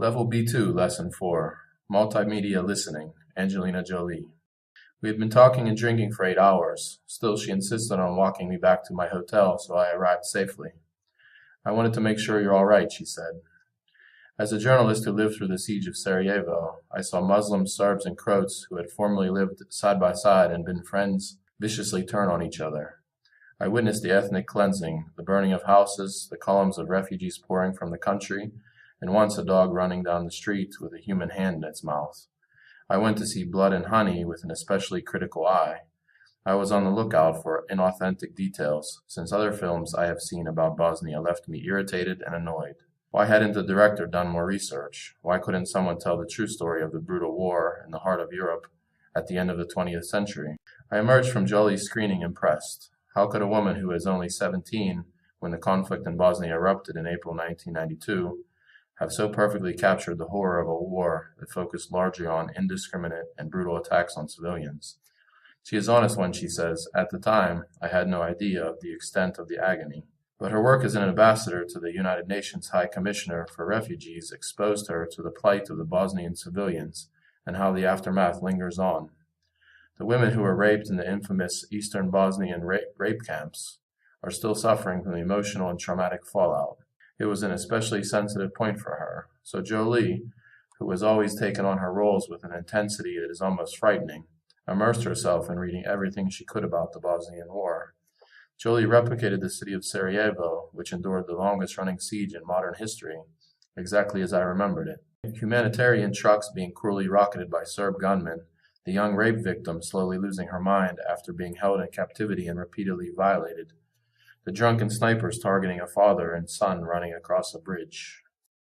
Level B2, Lesson 4, Multimedia Listening, Angelina Jolie. We had been talking and drinking for 8 hours. Still, she insisted on walking me back to my hotel, so I arrived safely. "I wanted to make sure you're all right," she said. As a journalist who lived through the siege of Sarajevo, I saw Muslims, Serbs, and Croats who had formerly lived side by side and been friends viciously turn on each other. I witnessed the ethnic cleansing, the burning of houses, the columns of refugees pouring from the country, and once a dog running down the street with a human hand in its mouth. I went to see Blood and Honey with an especially critical eye. I was on the lookout for inauthentic details, since other films I have seen about Bosnia left me irritated and annoyed. Why hadn't the director done more research? Why couldn't someone tell the true story of the brutal war in the heart of Europe at the end of the 20th century? I emerged from Jolie's screening impressed. How could a woman who was only 17 when the conflict in Bosnia erupted in April 1992 have so perfectly captured the horror of a war that focused largely on indiscriminate and brutal attacks on civilians? She is honest when she says, "At the time, I had no idea of the extent of the agony." But her work as an ambassador to the United Nations High Commissioner for Refugees exposed her to the plight of the Bosnian civilians and how the aftermath lingers on. The women who were raped in the infamous Eastern Bosnian rape camps are still suffering from the emotional and traumatic fallout. It was an especially sensitive point for her. So Jolie, who was always taken on her roles with an intensity that is almost frightening, immersed herself in reading everything she could about the Bosnian War. Jolie replicated the city of Sarajevo, which endured the longest-running siege in modern history, exactly as I remembered it. Humanitarian trucks being cruelly rocketed by Serb gunmen, the young rape victim slowly losing her mind after being held in captivity and repeatedly violated, the drunken snipers targeting a father and son running across a bridge.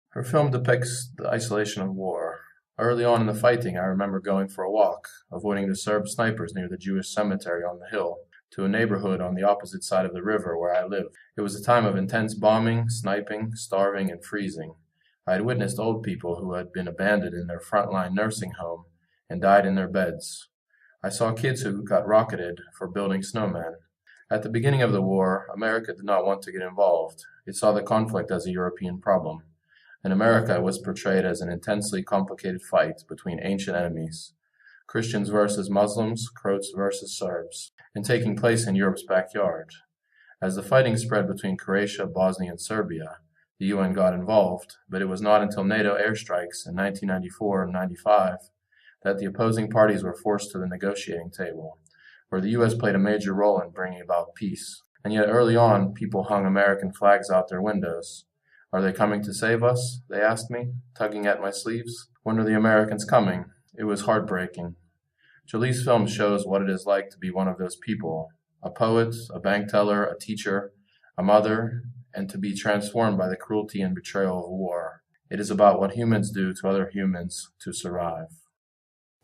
Her film depicts the isolation of war. Early on in the fighting, I remember going for a walk, avoiding the Serb snipers near the Jewish cemetery on the hill, to a neighborhood on the opposite side of the river where I lived. It was a time of intense bombing, sniping, starving, and freezing. I had witnessed old people who had been abandoned in their frontline nursing home and died in their beds. I saw kids who got rocketed for building snowmen. At the beginning of the war, America did not want to get involved. It saw the conflict as a European problem. And America was portrayed as an intensely complicated fight between ancient enemies, Christians versus Muslims, Croats versus Serbs, and taking place in Europe's backyard. As the fighting spread between Croatia, Bosnia, and Serbia, the UN got involved, but it was not until NATO airstrikes in 1994 and 95 that the opposing parties were forced to the negotiating table, where the U.S. played a major role in bringing about peace. And yet early on, people hung American flags out their windows. "Are they coming to save us?" they asked me, tugging at my sleeves. "When are the Americans coming?" It was heartbreaking. Jolie's film shows what it is like to be one of those people, a poet, a bank teller, a teacher, a mother, and to be transformed by the cruelty and betrayal of war. It is about what humans do to other humans to survive.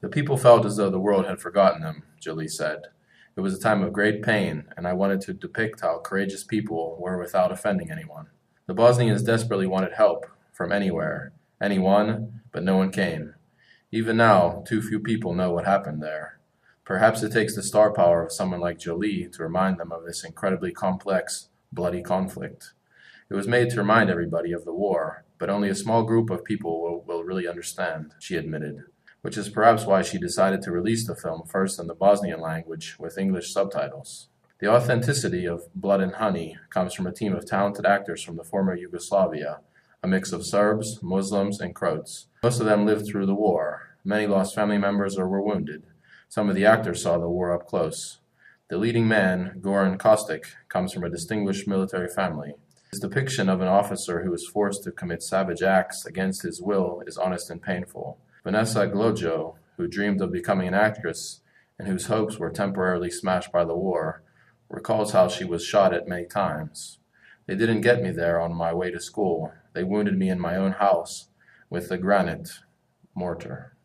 "The people felt as though the world had forgotten them," Jolie said. "It was a time of great pain, and I wanted to depict how courageous people were without offending anyone. The Bosnians desperately wanted help, from anywhere, anyone, but no one came. Even now, too few people know what happened there. Perhaps it takes the star power of someone like Jolie to remind them of this incredibly complex, bloody conflict. It was made to remind everybody of the war, but only a small group of people will really understand," she admitted, which is perhaps why she decided to release the film first in the Bosnian language with English subtitles. The authenticity of Blood and Honey comes from a team of talented actors from the former Yugoslavia, a mix of Serbs, Muslims, and Croats. Most of them lived through the war. Many lost family members or were wounded. Some of the actors saw the war up close. The leading man, Goran Kostic, comes from a distinguished military family. His depiction of an officer who is forced to commit savage acts against his will is honest and painful. Vanessa Glojo, who dreamed of becoming an actress and whose hopes were temporarily smashed by the war, recalls how she was shot at many times. "They didn't get me there on my way to school. They wounded me in my own house with the granite mortar."